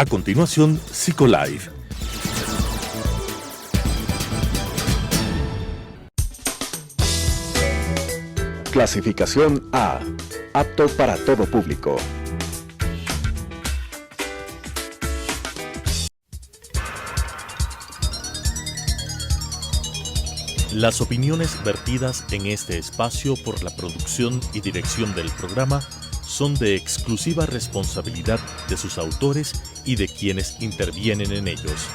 A continuación, Psicolife. Clasificación A. Apto para todo público. Las opiniones vertidas en este espacio por la producción y dirección del programa son de exclusiva responsabilidad de sus autores y de quienes intervienen en ellos.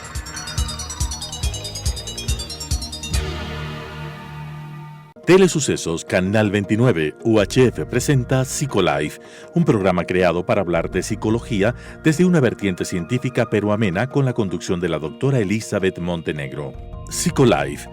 Telesucesos Canal 29 UHF presenta Psicolife, un programa creado para hablar de psicología desde una vertiente científica pero amena con la conducción de la doctora Elizabeth Montenegro. Psicolife.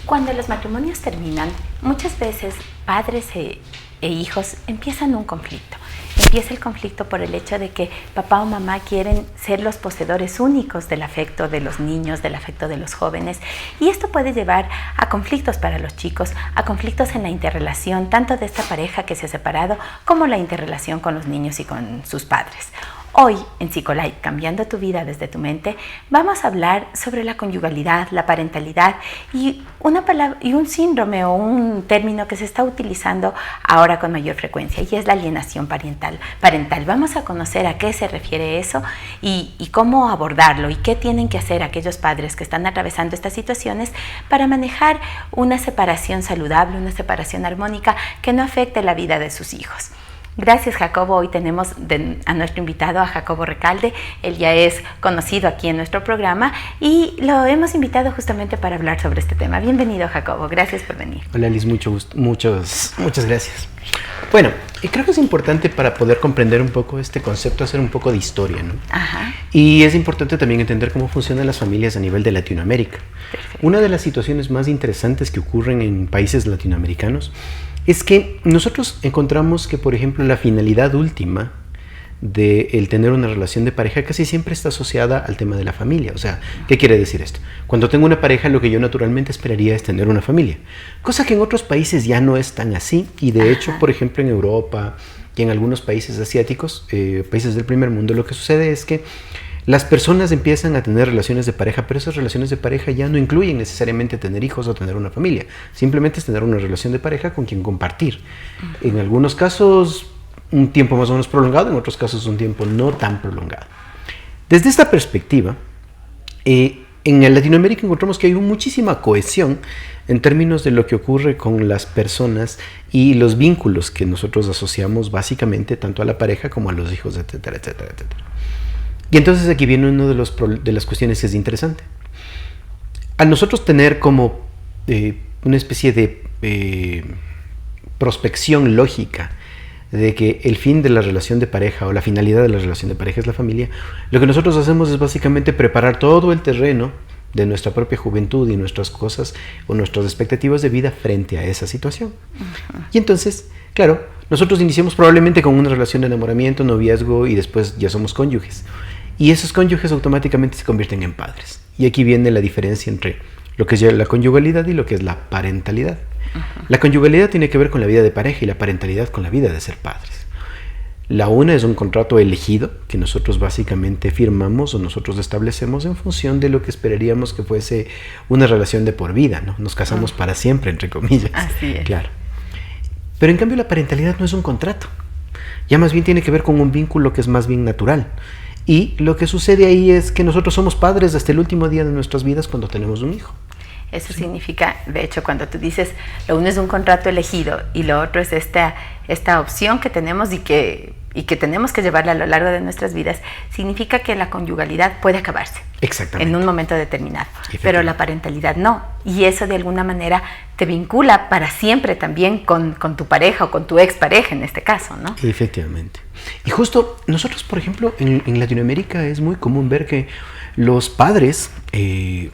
Cuando los matrimonios terminan, muchas veces padres e hijos empiezan un conflicto. Empieza el conflicto por el hecho de que papá o mamá quieren ser los poseedores únicos del afecto de los niños, del afecto de los jóvenes. Y esto puede llevar a conflictos para los chicos, a conflictos en la interrelación, tanto de esta pareja que se ha separado, como la interrelación con los niños y con sus padres. Hoy, en Psicolife, Cambiando tu vida desde tu mente, vamos a hablar sobre la conyugalidad, la parentalidad y una palabra y un síndrome o un término que se está utilizando ahora con mayor frecuencia, y es la alienación parental. Vamos a conocer a qué se refiere eso y cómo abordarlo, y qué tienen que hacer aquellos padres que están atravesando estas situaciones para manejar una separación saludable, una separación armónica que no afecte la vida de sus hijos. Gracias, Jacobo. Hoy tenemos a nuestro invitado, a Jacobo Recalde. Él ya es conocido aquí en nuestro programa y lo hemos invitado justamente para hablar sobre este tema. Bienvenido, Jacobo. Gracias por venir. Hola, Liz. Mucho gusto. Muchas gracias. Bueno, creo que es importante para poder comprender un poco este concepto, hacer un poco de historia, ¿no? Ajá. Y es importante también entender cómo funcionan las familias a nivel de Latinoamérica. Perfecto. Una de las situaciones más interesantes que ocurren en países latinoamericanos es que nosotros encontramos que, por ejemplo, la finalidad última de el tener una relación de pareja casi siempre está asociada al tema de la familia. O sea, ¿qué quiere decir esto? Cuando tengo una pareja, lo que yo naturalmente esperaría es tener una familia, cosa que en otros países ya no es tan así. Y de hecho, por ejemplo, en Europa y en algunos países asiáticos, países del primer mundo, lo que sucede es que las personas empiezan a tener relaciones de pareja, pero esas relaciones de pareja ya no incluyen necesariamente tener hijos o tener una familia. Simplemente es tener una relación de pareja con quien compartir. En algunos casos, un tiempo más o menos prolongado, en otros casos, un tiempo no tan prolongado. Desde esta perspectiva, en Latinoamérica encontramos que hay muchísima cohesión en términos de lo que ocurre con las personas y los vínculos que nosotros asociamos básicamente tanto a la pareja como a los hijos, etcétera, etcétera, etcétera. Y entonces aquí viene una de las cuestiones que es interesante. Al nosotros tener como una especie de prospección lógica de que el fin de la relación de pareja o la finalidad de la relación de pareja es la familia, lo que nosotros hacemos es básicamente preparar todo el terreno de nuestra propia juventud y nuestras cosas o nuestras expectativas de vida frente a esa situación. Uh-huh. Y entonces, claro, nosotros iniciamos probablemente con una relación de enamoramiento, noviazgo, y después ya somos cónyuges. Y esos cónyuges automáticamente se convierten en padres. Y aquí viene la diferencia entre lo que es ya la conyugalidad y lo que es la parentalidad. Uh-huh. La conyugalidad tiene que ver con la vida de pareja y la parentalidad con la vida de ser padres. La una es un contrato elegido que nosotros básicamente firmamos o nosotros establecemos en función de lo que esperaríamos que fuese una relación de por vida, ¿no? Nos casamos para siempre, entre comillas. Así es. Claro. Pero en cambio la parentalidad no es un contrato. Ya más bien tiene que ver con un vínculo que es más bien natural. Y lo que sucede ahí es que nosotros somos padres hasta el último día de nuestras vidas cuando tenemos un hijo. Eso significa, de hecho, cuando tú dices, lo uno es un contrato elegido y lo otro es esta opción que tenemos y que tenemos que llevarla a lo largo de nuestras vidas, significa que la conyugalidad puede acabarse. Exactamente. En un momento determinado, pero la parentalidad no. Y eso de alguna manera te vincula para siempre también con tu pareja o con tu expareja en este caso, ¿no? Efectivamente. Y justo nosotros, por ejemplo, en Latinoamérica es muy común ver que los padres,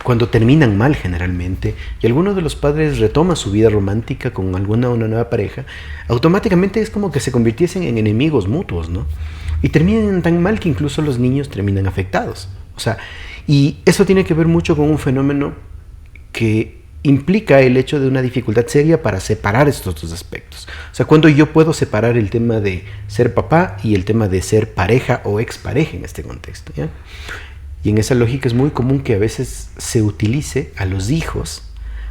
cuando terminan mal generalmente, y alguno de los padres retoma su vida romántica con una nueva pareja, automáticamente es como que se convirtiesen en enemigos mutuos, ¿no? Y terminan tan mal que incluso los niños terminan afectados. O sea, y eso tiene que ver mucho con un fenómeno que implica el hecho de una dificultad seria para separar estos dos aspectos. O sea, cuando yo puedo separar el tema de ser papá y el tema de ser pareja o expareja en este contexto, ¿ya? Y en esa lógica es muy común que a veces se utilice a los hijos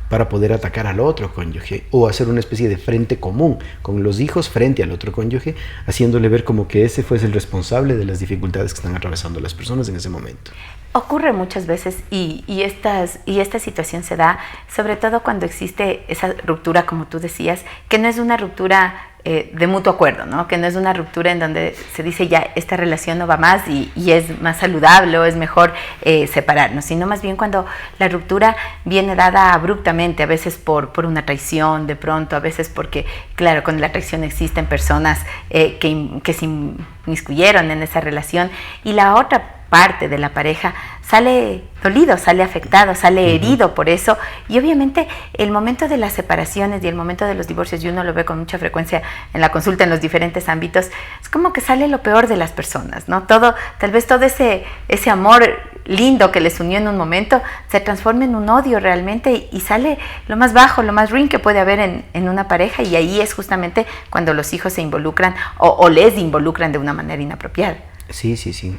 para poder atacar al otro cónyuge o hacer una especie de frente común con los hijos frente al otro cónyuge, haciéndole ver como que ese fue el responsable de las dificultades que están atravesando las personas en ese momento. Ocurre muchas veces y esta situación se da sobre todo cuando existe esa ruptura, como tú decías, que no es una ruptura de mutuo acuerdo, ¿no? Que no es una ruptura en donde se dice ya esta relación no va más y es más saludable o es mejor separarnos, sino más bien cuando la ruptura viene dada abruptamente, a veces por una traición de pronto, a veces porque, claro, con la traición existen personas que se inmiscuyeron en esa relación y la otra parte de la pareja sale dolido, sale afectado, sale herido por eso, y obviamente el momento de las separaciones y el momento de los divorcios, y uno lo ve con mucha frecuencia en la consulta en los diferentes ámbitos, es como que sale lo peor de las personas, ¿no? Tal vez todo ese amor lindo que les unió en un momento se transforma en un odio realmente y sale lo más bajo, lo más ruin que puede haber en una pareja, y ahí es justamente cuando los hijos se involucran o les involucran de una manera inapropiada. Sí.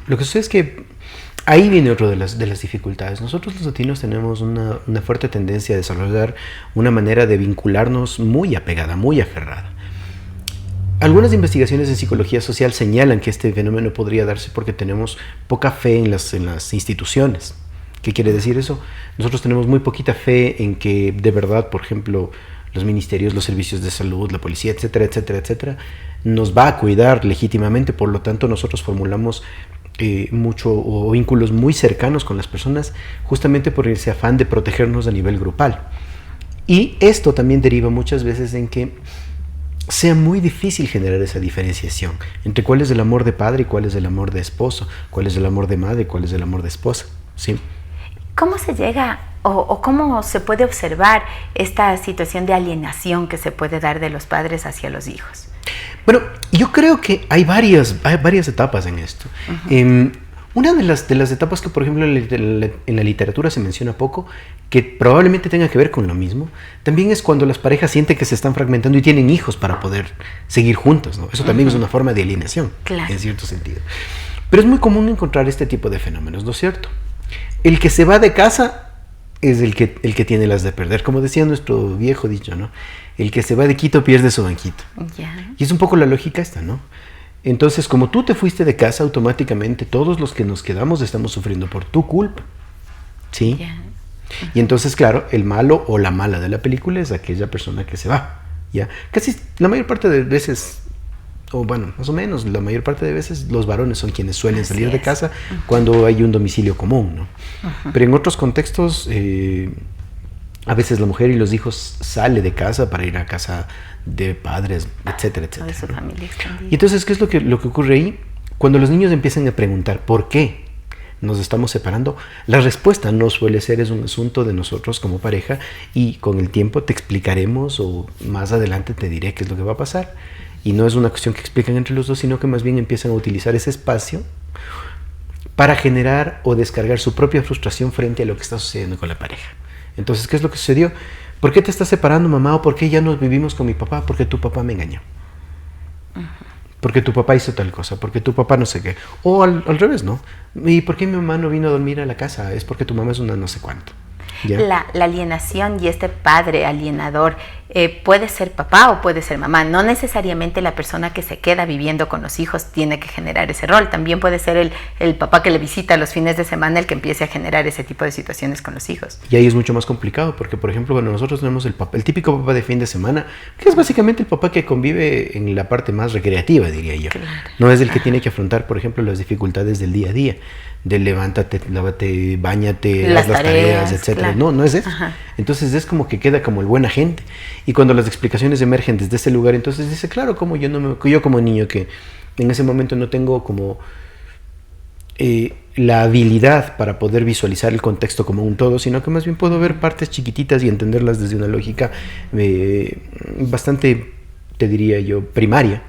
Lo que sucede es que ahí viene otro de las dificultades. Nosotros los latinos tenemos una fuerte tendencia a desarrollar una manera de vincularnos muy apegada, muy aferrada. Algunas investigaciones en psicología social señalan que este fenómeno podría darse porque tenemos poca fe en las instituciones. ¿Qué quiere decir eso? Nosotros tenemos muy poquita fe en que de verdad, por ejemplo, los ministerios, los servicios de salud, la policía, etcétera, nos va a cuidar legítimamente. Por lo tanto, nosotros formulamos mucho o vínculos muy cercanos con las personas justamente por ese afán de protegernos a nivel grupal. Y esto también deriva muchas veces en que sea muy difícil generar esa diferenciación entre cuál es el amor de padre y cuál es el amor de esposo, cuál es el amor de madre y cuál es el amor de esposa, ¿sí? ¿Cómo se llega o cómo se puede observar esta situación de alienación que se puede dar de los padres hacia los hijos? Bueno, yo creo que hay varias etapas en esto. Una de las etapas que, por ejemplo, en la literatura se menciona poco, que probablemente tenga que ver con lo mismo, también es cuando las parejas sienten que se están fragmentando y tienen hijos para poder seguir juntos, ¿no? Eso también es una forma de alienación, claro, en cierto sentido. Pero es muy común encontrar este tipo de fenómenos, ¿no es cierto? El que se va de casa es el que tiene las de perder, como decía nuestro viejo dicho, ¿no? El que se va de Quito pierde su banquito. Yeah. Y es un poco la lógica esta, ¿no? Entonces, como tú te fuiste de casa, automáticamente todos los que nos quedamos estamos sufriendo por tu culpa, ¿sí? Yeah. Y entonces, claro, el malo o la mala de la película es aquella persona que se va, ¿ya? Casi la mayor parte de veces, o bueno, más o menos, la mayor parte de veces los varones son quienes suelen salir de casa cuando hay un domicilio común, ¿no? Pero en otros contextos, a veces la mujer y los hijos salen de casa para ir a casa de padres, etcétera. De su familia extendida. Y entonces, ¿qué es lo que ocurre ahí? Cuando los niños empiezan a preguntar ¿por qué nos estamos separando? La respuesta no suele ser, es un asunto de nosotros como pareja y con el tiempo te explicaremos o más adelante te diré qué es lo que va a pasar. Y no es una cuestión que explican entre los dos, sino que más bien empiezan a utilizar ese espacio para generar o descargar su propia frustración frente a lo que está sucediendo con la pareja. Entonces, ¿qué es lo que sucedió? ¿Por qué te estás separando, mamá? ¿O por qué ya no vivimos con mi papá? Porque tu papá me engañó. Porque tu papá hizo tal cosa. Porque tu papá no sé qué. O al revés, ¿no? ¿Y por qué mi mamá no vino a dormir a la casa? Es porque tu mamá es una no sé cuánto. La alienación y este padre alienador puede ser papá o puede ser mamá. No necesariamente la persona que se queda viviendo con los hijos tiene que generar ese rol. También puede ser el papá que le visita los fines de semana el que empiece a generar ese tipo de situaciones con los hijos. Y ahí es mucho más complicado porque, por ejemplo, cuando nosotros tenemos el típico papá de fin de semana, que es básicamente el papá que convive en la parte más recreativa, diría yo. Claro. No es el que tiene que afrontar, por ejemplo, las dificultades del día a día. De levántate, lávate, báñate, haz las tareas, etcétera. Claro. No es eso. Ajá. Entonces es como que queda como el buen agente. Y cuando las explicaciones emergen desde ese lugar, entonces dice, claro, como yo como niño que en ese momento no tengo como la habilidad para poder visualizar el contexto como un todo, sino que más bien puedo ver partes chiquititas y entenderlas desde una lógica bastante, te diría yo, primaria.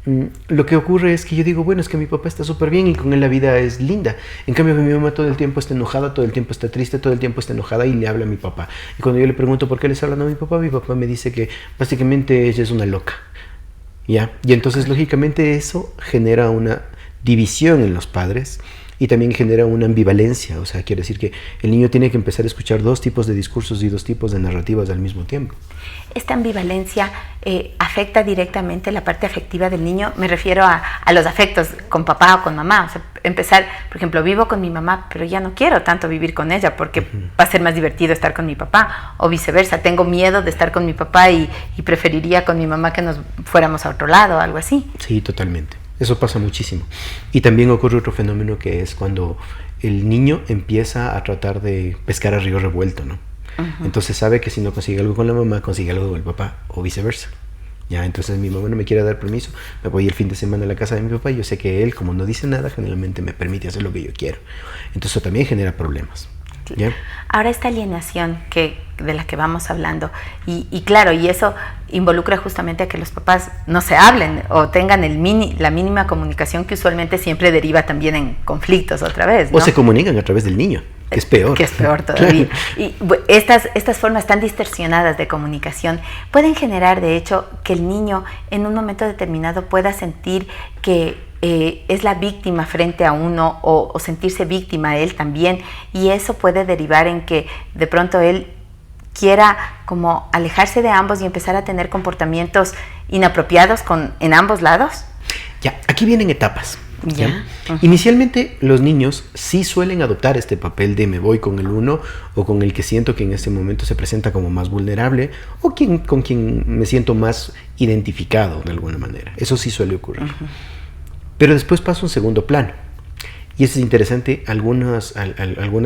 lo que ocurre es que yo digo, bueno, es que mi papá está súper bien y con él la vida es linda. En cambio, mi mamá todo el tiempo está enojada, todo el tiempo está triste, todo el tiempo está enojada y le habla a mi papá. Y cuando yo le pregunto por qué le está hablando a mi papá me dice que básicamente ella es una loca. ¿Ya? Y entonces, lógicamente, eso genera una división en los padres y también genera una ambivalencia. O sea, quiere decir que el niño tiene que empezar a escuchar dos tipos de discursos y dos tipos de narrativas al mismo tiempo. Esta ambivalencia afecta directamente la parte afectiva del niño. Me refiero a los afectos con papá o con mamá. O sea, empezar, por ejemplo, vivo con mi mamá, pero ya no quiero tanto vivir con ella porque va a ser más divertido estar con mi papá, o viceversa. Tengo miedo de estar con mi papá y preferiría con mi mamá que nos fuéramos a otro lado, algo así. Sí, totalmente. Eso pasa muchísimo. Y también ocurre otro fenómeno que es cuando el niño empieza a tratar de pescar a río revuelto, ¿no? Entonces sabe que si no consigue algo con la mamá, consigue algo con el papá, o viceversa. Ya, entonces mi mamá no me quiere dar permiso, me voy el fin de semana a la casa de mi papá y yo sé que él, como no dice nada, generalmente me permite hacer lo que yo quiero. Entonces eso también genera problemas. ¿Ya? Ahora esta alienación de la que vamos hablando, y claro, y eso involucra justamente a que los papás no se hablen o tengan la mínima comunicación, que usualmente siempre deriva también en conflictos otra vez, ¿no? O se comunican a través del niño, que es peor. Que es peor todavía. Y estas formas tan distorsionadas de comunicación pueden generar, de hecho, que el niño en un momento determinado pueda sentir que es la víctima frente a uno, o sentirse víctima él también, y eso puede derivar en que de pronto él quiera como alejarse de ambos y empezar a tener comportamientos inapropiados en ambos lados. Ya, aquí vienen etapas. Ya. Inicialmente los niños sí suelen adoptar este papel de me voy con el uno o con el que siento que en este momento se presenta como más vulnerable, o con quien me siento más identificado de alguna manera. Eso sí suele ocurrir. Pero después pasa un segundo plano. Y eso es interesante, algunas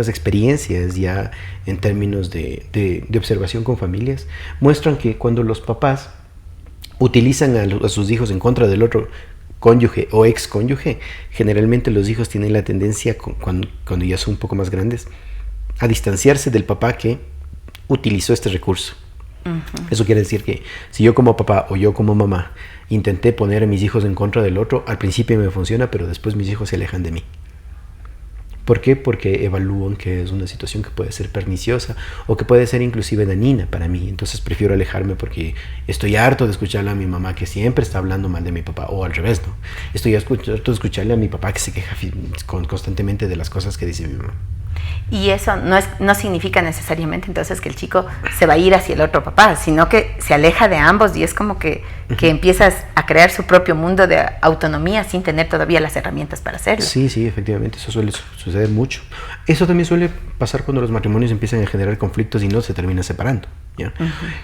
experiencias ya en términos de observación con familias muestran que cuando los papás utilizan a sus hijos en contra del otro cónyuge o ex cónyuge, generalmente los hijos tienen la tendencia, cuando ya son un poco más grandes, a distanciarse del papá que utilizó este recurso. Eso quiere decir que si yo como papá o yo como mamá intenté poner a mis hijos en contra del otro, al principio me funciona, pero después mis hijos se alejan de mí. ¿Por qué? Porque evalúan que es una situación que puede ser perniciosa o que puede ser inclusive dañina para mí. Entonces prefiero alejarme porque estoy harto de escucharle a mi mamá que siempre está hablando mal de mi papá, o al revés, ¿no? Estoy harto de escucharle a mi papá que se queja constantemente de las cosas que dice mi mamá. Y eso no significa necesariamente entonces que el chico se va a ir hacia el otro papá, sino que se aleja de ambos y es como que empiezas a crear su propio mundo de autonomía sin tener todavía las herramientas para hacerlo. Sí, efectivamente, eso suele suceder mucho. Eso también suele pasar cuando los matrimonios empiezan a generar conflictos y no se terminan separando, ¿ya?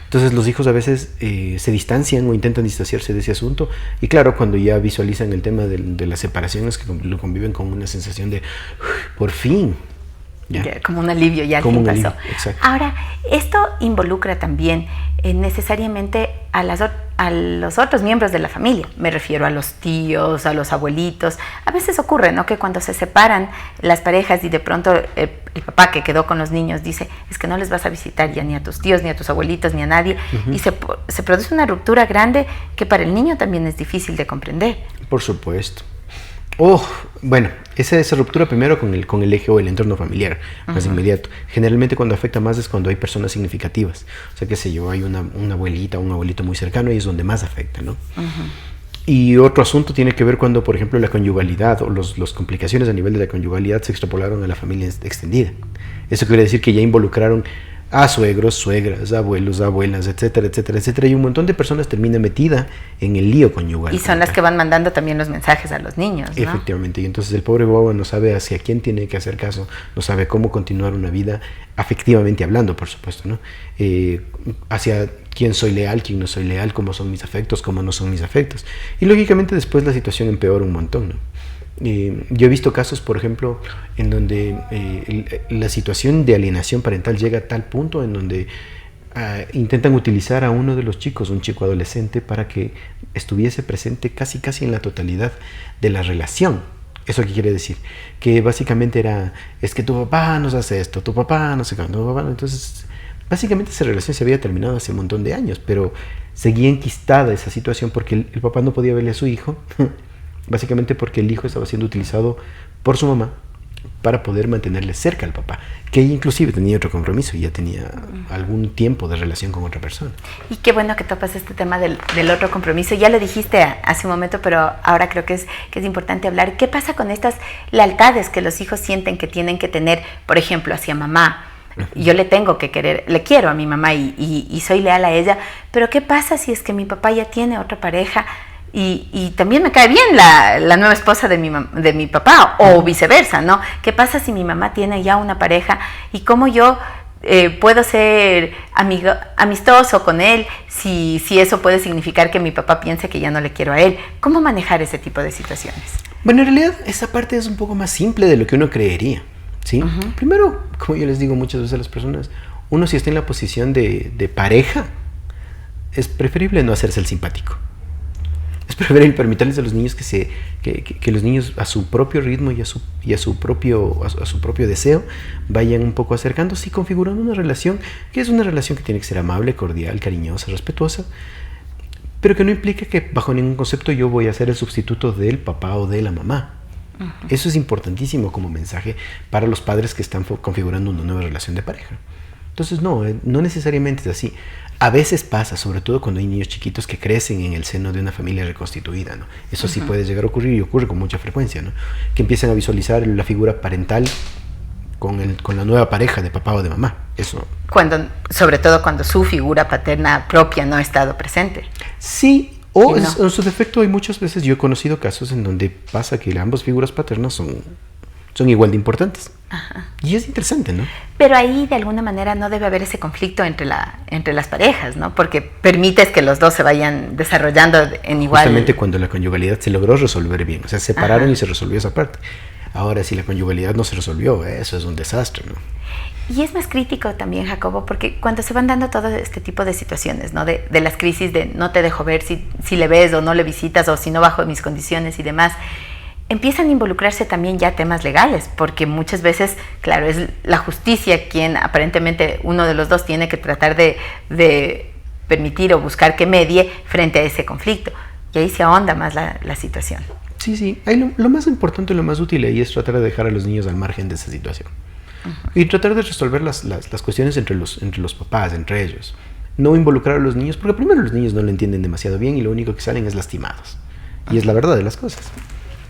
Entonces los hijos a veces se distancian o intentan distanciarse de ese asunto, y claro, cuando ya visualizan el tema de la separación es que lo conviven con una sensación de por fin. Ya, como un alivio, ya al fin pasó. Ahora, esto involucra también necesariamente a los otros miembros de la familia. Me refiero a los tíos, a los abuelitos. A veces ocurre, ¿no?, que cuando se separan las parejas y de pronto el papá que quedó con los niños dice, es que no les vas a visitar ya ni a tus tíos, ni a tus abuelitos, ni a nadie. Y se produce una ruptura grande que para el niño también es difícil de comprender. Por supuesto. Bueno, esa ruptura primero con el eje o el entorno familiar, más inmediato. Generalmente cuando afecta más es cuando hay personas significativas. O sea, qué sé yo, hay una abuelita o un abuelito muy cercano y es donde más afecta, ¿no? Y otro asunto tiene que ver cuando, por ejemplo, la conyugalidad o las complicaciones a nivel de la conyugalidad se extrapolaron a la familia extendida. Eso quiere decir que ya involucraron a suegros, suegras, abuelos, abuelas, etcétera, etcétera, etcétera, y un montón de personas termina metida en el lío conyugal. Y son las que van mandando también los mensajes a los niños, ¿no? Efectivamente, y entonces el pobre bobo no sabe hacia quién tiene que hacer caso, no sabe cómo continuar una vida, afectivamente hablando, por supuesto, ¿no? Hacia quién soy leal, quién no soy leal, cómo son mis afectos, cómo no son mis afectos. Y lógicamente después la situación empeora un montón, ¿no? Yo he visto casos, por ejemplo, en donde la situación de alienación parental llega a tal punto en donde intentan utilizar a uno de los chicos, un chico adolescente, para que estuviese presente casi en la totalidad de la relación. ¿Eso qué quiere decir? Que básicamente es que tu papá nos hace esto, tu papá no sé cuándo, tu papá no. Entonces Básicamente esa relación se había terminado hace un montón de años, pero seguía enquistada esa situación porque el papá no podía verle a su hijo, básicamente porque el hijo estaba siendo utilizado por su mamá para poder mantenerle cerca al papá, que ella inclusive tenía otro compromiso y ya tenía algún tiempo de relación con otra persona. Y qué bueno que topas este tema del otro compromiso. Ya lo dijiste hace un momento, pero ahora creo que es importante hablar. ¿Qué pasa con estas lealtades que los hijos sienten que tienen que tener, por ejemplo, hacia mamá? Yo le tengo que querer, le quiero a mi mamá y soy leal a ella, pero ¿qué pasa si es que mi papá ya tiene otra pareja? Y también me cae bien la nueva esposa de mi papá, o viceversa, ¿no? ¿Qué pasa si mi mamá tiene ya una pareja y cómo yo puedo ser amistoso con él si eso puede significar que mi papá piense que ya no le quiero a él? ¿Cómo manejar ese tipo de situaciones? Bueno, en realidad esa parte es un poco más simple de lo que uno creería, ¿sí? Primero, como yo les digo muchas veces a las personas, uno si está en la posición de pareja, es preferible no hacerse el simpático. Es preferible permitirles a los niños que los niños a su propio ritmo y a su propio deseo vayan un poco acercándose y configurando una relación que es una relación que tiene que ser amable, cordial, cariñosa, respetuosa, pero que no implica que bajo ningún concepto yo voy a ser el sustituto del papá o de la mamá. Eso es importantísimo como mensaje para los padres que están configurando una nueva relación de pareja. Entonces no necesariamente es así. A veces pasa, sobre todo cuando hay niños chiquitos que crecen en el seno de una familia reconstituida, ¿no? Eso sí puede llegar a ocurrir y ocurre con mucha frecuencia, ¿no? Que empiezan a visualizar la figura parental con la nueva pareja de papá o de mamá. Eso. Sobre todo cuando su figura paterna propia no ha estado presente. Sí, o en su defecto hay muchas veces, yo he conocido casos en donde pasa que ambas figuras paternas son igual de importantes. Ajá. Y es interesante, ¿no? Pero ahí de alguna manera no debe haber ese conflicto entre las parejas, ¿no? Porque permites que los dos se vayan desarrollando en igual... Justamente cuando la conyugalidad se logró resolver bien, o sea, se separaron y se resolvió esa parte. Ahora, si la conyugalidad no se resolvió, eso es un desastre, ¿no? Y es más crítico también, Jacobo, porque cuando se van dando todo este tipo de situaciones, ¿no? De las crisis de no te dejo ver si le ves o no le visitas o si no bajo mis condiciones y demás... empiezan a involucrarse también ya temas legales, porque muchas veces, claro, es la justicia quien aparentemente uno de los dos tiene que tratar de permitir o buscar que medie frente a ese conflicto. Y ahí se ahonda más la situación. Sí. Ahí lo más importante y lo más útil ahí es tratar de dejar a los niños al margen de esa situación. Y tratar de resolver las cuestiones entre los papás, entre ellos. No involucrar a los niños, porque primero los niños no lo entienden demasiado bien y lo único que salen es lastimados. Y es la verdad de las cosas.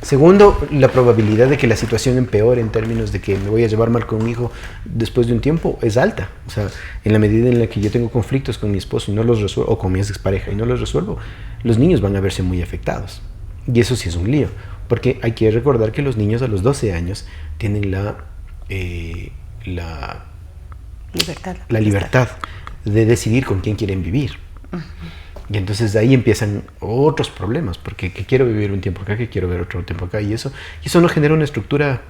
Segundo, la probabilidad de que la situación empeore en términos de que me voy a llevar mal con mi hijo después de un tiempo es alta. O sea, en la medida en la que yo tengo conflictos con mi esposo y no los resuelvo, o con mi expareja y no los resuelvo, los niños van a verse muy afectados. Y eso sí es un lío, porque hay que recordar que los niños a los 12 años tienen la libertad de decidir con quién quieren vivir. Y entonces de ahí empiezan otros problemas, porque que quiero vivir un tiempo acá, que quiero ver otro tiempo acá, y eso no genera una estructura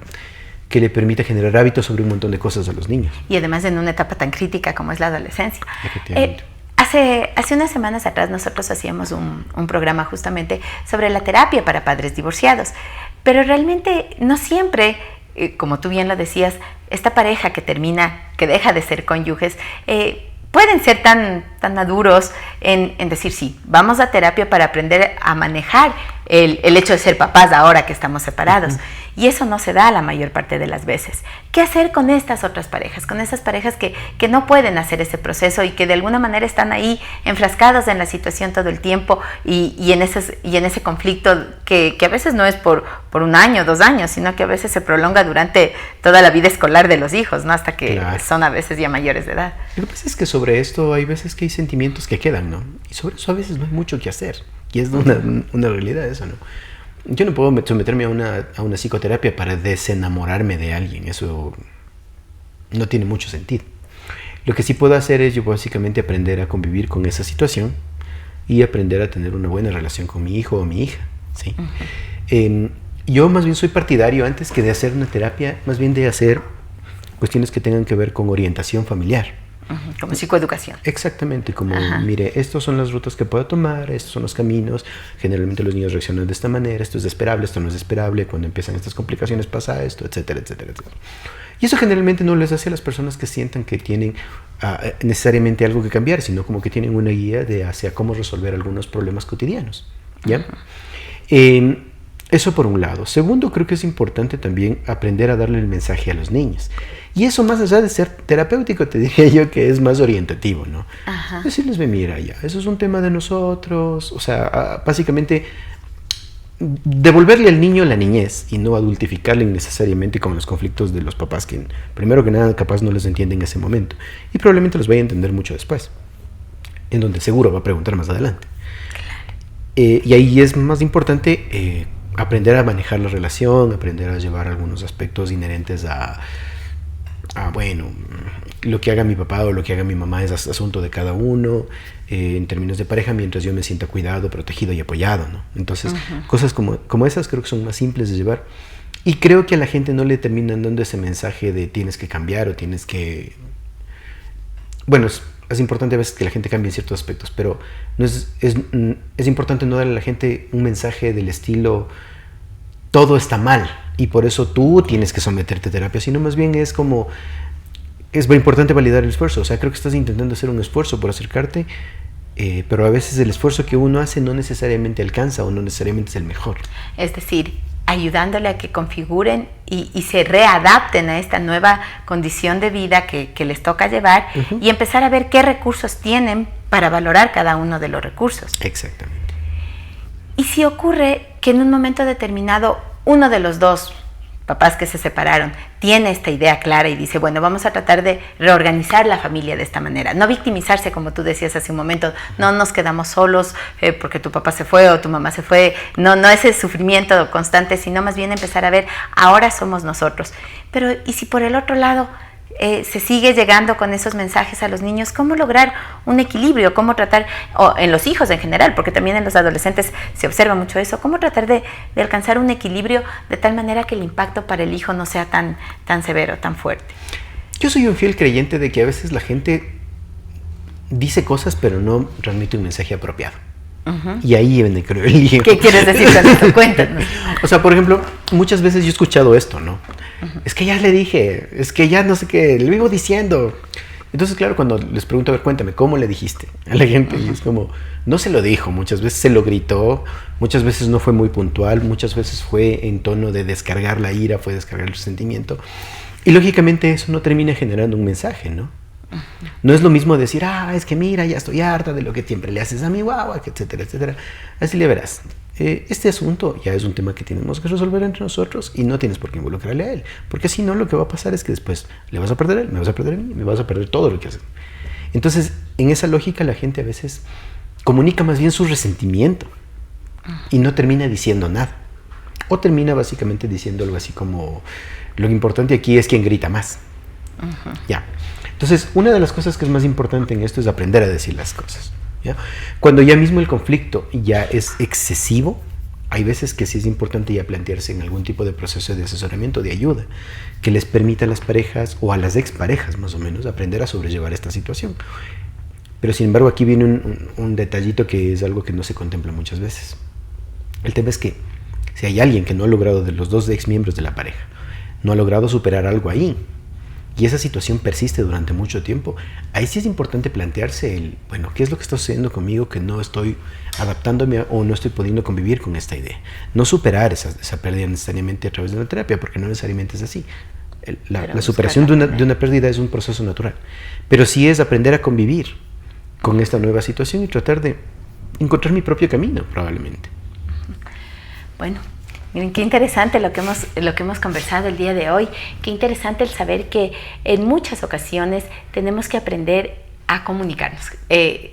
que le permita generar hábitos sobre un montón de cosas a los niños. Y además en una etapa tan crítica como es la adolescencia. Efectivamente. Hace unas semanas atrás nosotros hacíamos un programa justamente sobre la terapia para padres divorciados, pero realmente no siempre, como tú bien lo decías, esta pareja que deja de ser cónyuges, pueden ser tan maduros en decir, sí, vamos a terapia para aprender a manejar el hecho de ser papás ahora que estamos separados. Y eso no se da la mayor parte de las veces. ¿Qué hacer con estas otras parejas? Con esas parejas que no pueden hacer ese proceso y que de alguna manera están ahí enfrascados en la situación todo el tiempo y en ese conflicto que a veces no es por 1 año, 2 años, sino que a veces se prolonga durante toda la vida escolar de los hijos, ¿no? Hasta que son a veces ya mayores de edad. Lo que pasa es que sobre esto hay veces que hay sentimientos que quedan, ¿no? Y sobre eso a veces no hay mucho que hacer. Y es una realidad eso, ¿no? Yo no puedo someterme a una psicoterapia para desenamorarme de alguien. Eso no tiene mucho sentido. Lo que sí puedo hacer es yo básicamente aprender a convivir con esa situación y aprender a tener una buena relación con mi hijo o mi hija, ¿sí? Yo más bien soy partidario, antes que de hacer una terapia, más bien de hacer cuestiones que tengan que ver con orientación familiar. Como psicoeducación. Exactamente, como, Ajá. mire, estas son las rutas que puedo tomar, estos son los caminos, generalmente los niños reaccionan de esta manera, esto es esperable, esto no es esperable, cuando empiezan estas complicaciones pasa esto, etcétera, etcétera, etcétera. Y eso generalmente no les hace a las personas que sientan que tienen necesariamente algo que cambiar, sino como que tienen una guía hacia cómo resolver algunos problemas cotidianos, ¿ya? Eso por un lado. Segundo, creo que es importante también aprender a darle el mensaje a los niños. Y eso, más allá de ser terapéutico, te diría yo que es más orientativo, ¿no? Ajá. Decirles, ve, mira, ya, eso es un tema de nosotros. O sea, básicamente devolverle al niño la niñez y no adultificarle innecesariamente con los conflictos de los papás que, primero que nada, capaz no les entienden en ese momento. Y probablemente los vaya a entender mucho después, en donde seguro va a preguntar más adelante. Y ahí es más importante aprender a manejar la relación, aprender a llevar algunos aspectos inherentes a bueno, lo que haga mi papá o lo que haga mi mamá es asunto de cada uno, en términos de pareja, mientras yo me sienta cuidado, protegido y apoyado, ¿no? Entonces, cosas como esas creo que son más simples de llevar. Y creo que a la gente no le terminan dando ese mensaje de tienes que cambiar o tienes que... Bueno, es importante a veces que la gente cambie en ciertos aspectos, pero no es importante no darle a la gente un mensaje del estilo todo está mal y por eso tú tienes que someterte a terapia, sino más bien es como, es muy importante validar el esfuerzo. O sea, creo que estás intentando hacer un esfuerzo por acercarte, pero a veces el esfuerzo que uno hace no necesariamente alcanza o no necesariamente es el mejor. Es decir, ayudándole a que configuren y se readapten a esta nueva condición de vida que les toca llevar, y empezar a ver qué recursos tienen para valorar cada uno de los recursos. Exactamente. Y si ocurre que en un momento determinado uno de los dos papás que se separaron tiene esta idea clara y dice, bueno, vamos a tratar de reorganizar la familia de esta manera, no victimizarse como tú decías hace un momento, no nos quedamos solos porque tu papá se fue o tu mamá se fue, no ese sufrimiento constante, sino más bien empezar a ver, ahora somos nosotros. Pero ¿y si por el otro lado se sigue llegando con esos mensajes a los niños? ¿Cómo lograr un equilibrio? ¿Cómo tratar, o en los hijos en general, porque también en los adolescentes se observa mucho eso, cómo tratar de alcanzar un equilibrio de tal manera que el impacto para el hijo no sea tan severo, tan fuerte? Yo soy un fiel creyente de que a veces la gente dice cosas pero no transmite un mensaje apropiado. Y ahí viene, creo, el lío. ¿Qué quieres decir con esto? Cuéntanos. O sea, por ejemplo, muchas veces yo he escuchado esto, ¿no? Es que ya le dije, es que ya no sé qué, le vivo diciendo. Entonces, claro, cuando les pregunto, a ver, cuéntame, ¿cómo le dijiste a la gente? Y es como, no se lo dijo, muchas veces se lo gritó, muchas veces no fue muy puntual, muchas veces fue en tono de descargar la ira, fue descargar el sentimiento. Y lógicamente eso no termina generando un mensaje, ¿no? No es lo mismo decir, es que mira, ya estoy harta de lo que siempre le haces a mi guagua, etcétera, etcétera. Así le verás. Este asunto ya es un tema que tenemos que resolver entre nosotros y no tienes por qué involucrarle a él. Porque si no, lo que va a pasar es que después le vas a perder a él, me vas a perder a mí, me vas a perder todo lo que haces. Entonces, en esa lógica, la gente a veces comunica más bien su resentimiento y no termina diciendo nada. O termina básicamente diciendo algo así como, lo importante aquí es quien grita más. Ya. Entonces, una de las cosas que es más importante en esto es aprender a decir las cosas, ¿ya? Cuando ya mismo el conflicto ya es excesivo, hay veces que sí es importante ya plantearse en algún tipo de proceso de asesoramiento, de ayuda, que les permita a las parejas o a las exparejas más o menos aprender a sobrellevar esta situación. Pero sin embargo aquí viene un detallito que es algo que no se contempla muchas veces. El tema es que si hay alguien que no ha logrado, de los dos ex miembros de la pareja, no ha logrado superar algo ahí, y esa situación persiste durante mucho tiempo, ahí sí es importante plantearse bueno, ¿qué es lo que está sucediendo conmigo que no estoy adaptándome o no estoy pudiendo convivir con esta idea? No superar esa pérdida necesariamente a través de una terapia, porque no necesariamente es así. La superación de una pérdida es un proceso natural, pero sí es aprender a convivir con esta nueva situación y tratar de encontrar mi propio camino, probablemente. Bueno, miren, qué interesante lo que hemos conversado el día de hoy. Qué interesante el saber que en muchas ocasiones tenemos que aprender a comunicarnos.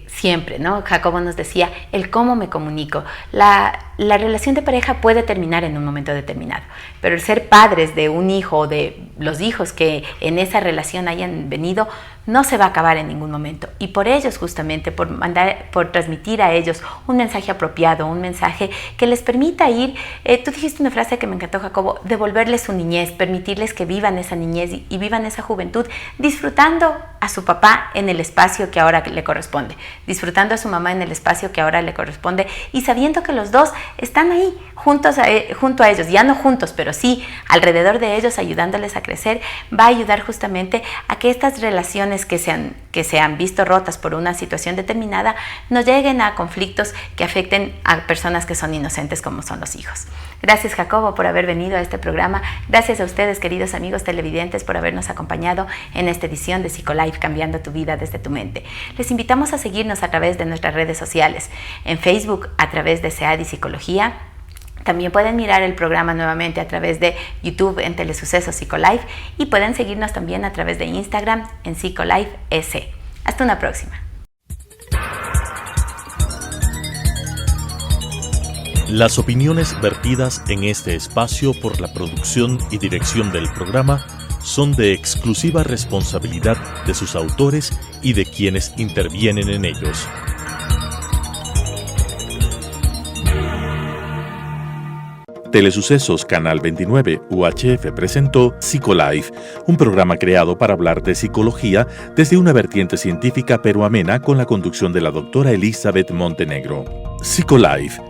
Siempre, ¿no? Jacobo nos decía, el cómo me comunico. La relación de pareja puede terminar en un momento determinado, pero el ser padres de un hijo o de los hijos que en esa relación hayan venido no se va a acabar en ningún momento. Y por ellos justamente, por transmitir a ellos un mensaje apropiado, un mensaje que les permita ir, tú dijiste una frase que me encantó, Jacobo, devolverles su niñez, permitirles que vivan esa niñez y vivan esa juventud, disfrutando a su papá en el espacio que ahora le corresponde, disfrutando a su mamá en el espacio que ahora le corresponde y sabiendo que los dos están ahí junto a ellos, ya no juntos, pero sí alrededor de ellos, ayudándoles a crecer, va a ayudar justamente a que estas relaciones que se han visto rotas por una situación determinada no lleguen a conflictos que afecten a personas que son inocentes como son los hijos. Gracias, Jacobo, por haber venido a este programa. Gracias a ustedes, queridos amigos televidentes, por habernos acompañado en esta edición de Psicolife, cambiando tu vida desde tu mente. Les invitamos a seguirnos a través de nuestras redes sociales, en Facebook a través de SEADI Psicología. También pueden mirar el programa nuevamente a través de YouTube en Telesucesos Psicolife y pueden seguirnos también a través de Instagram en Psicolife S. Hasta una próxima. Las opiniones vertidas en este espacio por la producción y dirección del programa son de exclusiva responsabilidad de sus autores y de quienes intervienen en ellos. Telesucesos Canal 29 UHF presentó Psicolife, un programa creado para hablar de psicología desde una vertiente científica pero amena con la conducción de la doctora Elizabeth Montenegro. Psicolife,